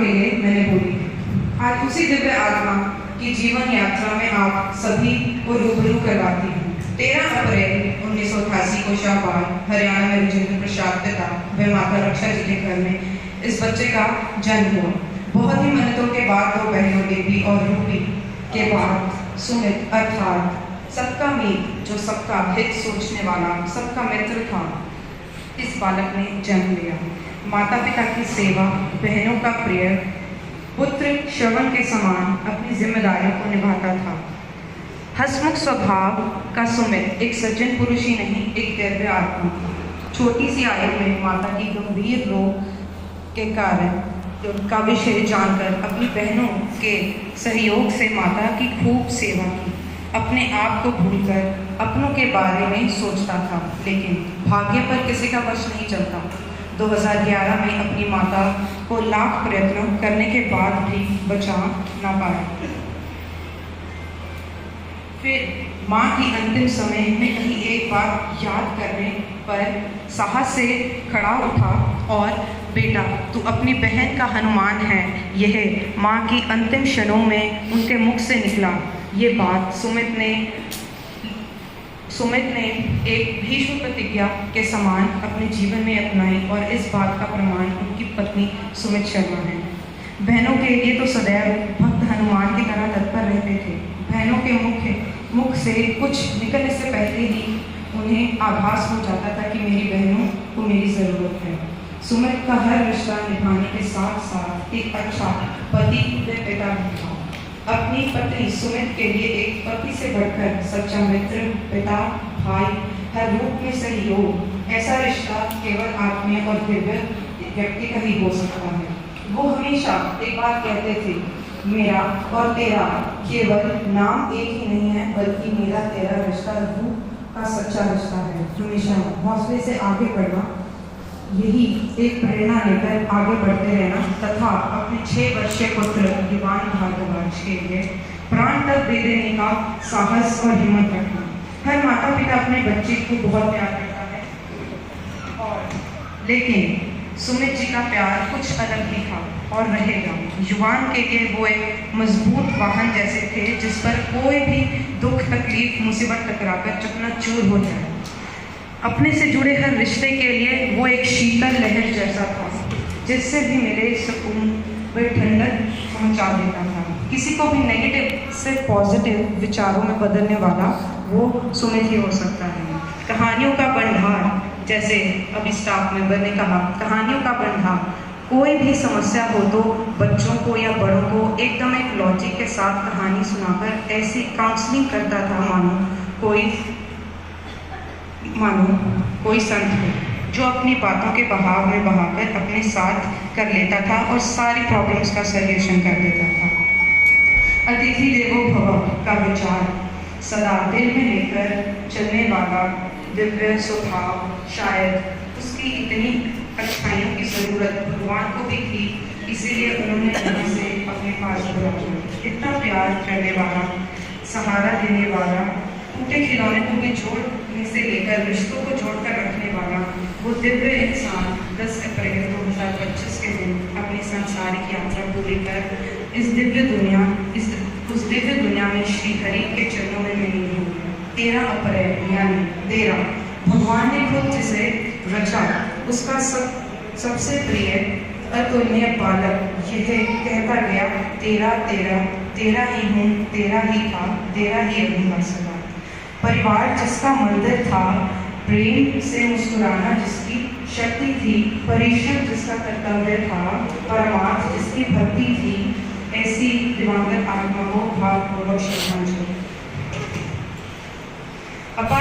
के लिए मैंने बोली थी। आज उसी दिव्य आत्मा की जीवन यात्रा में आप सभी को रूबरू करवाती हूँ। 13 अप्रैल 1988 को शाहबाद हरियाणा में राजेंद्र प्रसाद पिता व माता रक्षा जी के घर में इस बच्चे का जन्म हुआ। बहुत ही मिन्नतों के बाद 2 बहनों देवी और रूपी के बाद सुमित अर्थात सबका मीत, जो सबका हित सोचने वाला सबका मित्र था, इस बालक ने जन्म लिया। माता पिता की सेवा, बहनों का प्रिय पुत्र श्रवण के समान अपनी जिम्मेदारियों को निभाता था। हंसमुख स्वभाव का सुमित एक सज्जन पुरुष ही नहीं, एक दिव्य आत्मा। छोटी सी आयु में माता की गंभीर रोग के कारण का विषय जानकर अपनी बहनों के सहयोग से माता की खूब सेवा की। अपने आप को भूलकर अपनों के बारे में सोचता था, लेकिन भाग्य पर किसी का वश नहीं चलता। 2011 में अपनी माता को लाख प्रयत्न करने के बाद भी बचा ना पाया। फिर माँ की अंतिम समय में कहीं एक बार याद करने पर साहस से खड़ा उठा और बेटा, तू अपनी बहन का हनुमान है। यह माँ की अंतिम क्षणों में उनके मुख से निकला। ये बात सुमित ने एक भीष्म प्रतिज्ञा के समान अपने जीवन में अपनाई और इस बात का प्रमाण उनकी पत्नी सुमित शर्मा है। बहनों के लिए तो सदैव भक्त हनुमान की तरह तत्पर रहते थे। बहनों के मुख से कुछ निकलने से पहले ही उन्हें आभास हो जाता था कि मेरी बहनों को मेरी ज़रूरत है। सुमित का हर रिश्ता निभाने के साथ साथ एक अच्छा पति व पिता भी था। अपनी पत्नी सुमित के लिए एक पति से बढ़कर सच्चा मित्र, पिता, भाई, हर रूप में सहयोग। ऐसा रिश्ता केवल आत्मीय और दिव्य व्यक्ति का ही हो सकता है। वो हमेशा एक बात कहते थे, मेरा और तेरा केवल नाम एक ही नहीं है, बल्कि मेरा तेरा रिश्ता रूह का सच्चा रिश्ता है। हमेशा हौसले से आगे बढ़ना, यही एक प्रेरणा लेकर आगे बढ़ते रहना तथा अपने 6 वर्षीय पुत्र युवान भारद्वाज के लिए प्राण तक दे देने का साहस और हिम्मत रखना। हर माता पिता अपने बच्चे को बहुत प्यार करता है, लेकिन सुमित जी का प्यार कुछ अलग ही था और रहेगा। युवान के लिए वो एक मजबूत वाहन जैसे थे, जिस पर कोई भी दुख, तकलीफ, मुसीबत टकराकर चकनाचूर हो जाए। अपने से जुड़े हर रिश्ते के लिए वो एक शीतल लहर जैसा था, जिससे भी मिले सुकून व ठंडक पहुंचा देता था। किसी को भी नेगेटिव से पॉजिटिव विचारों में बदलने वाला वो सुमित ही हो सकता है। कहानियों का भंडार, जैसे अभी स्टाफ मेंबर ने कहा, कहानियों का भंडार। कोई भी समस्या हो तो बच्चों को या बड़ों को एकदम एक लॉजिक के साथ कहानी सुनाकर ऐसी काउंसलिंग करता था मानो कोई संत हो, जो अपनी बातों के बहाव में बहाकर अपने साथ कर लेता था और सारी प्रॉब्लम्स का सॉल्यूशन कर देता था। अतिथि देवो भव का विचार सदा दिल में लेकर चलने वाला दिव्य स्वभाव, शायद उसकी इतनी अच्छाइयों की ज़रूरत भगवान को भी थी, इसीलिए उन्होंने उसे अपने पास बुलाया। इतना प्यार करने वाला, सहारा देने वाला, टूटे खिलौने को भी जोड़ने से लेकर रिश्तों को जोड़कर रखने वाला वो दिव्य इंसान 10 अप्रैल 2025 के दिन अपनी सांसारिक यात्रा पूरी कर उस दिव्य दुनिया में श्री हरि के चरणों में मिली हुई। 13 अप्रैल यानी 13, भगवान ने खुद जिसे रचा उसका सबसे प्रिय अतुलनीय बालक यह कहता गया, तेरा तेरा तेरा ही हूँ, तेरा ही था, तेरा ही रहूँगा सदा। परिवार जिसका मंदिर था, प्रेम से मुस्कुराना जिसकी शक्ति थी, परिश्रम जिसका कर्तव्य था, परमार्थ जिसकी भक्ति थी, ऐसी दिवंगत आत्मा को भावपूर्वक श्रद्धांजलि।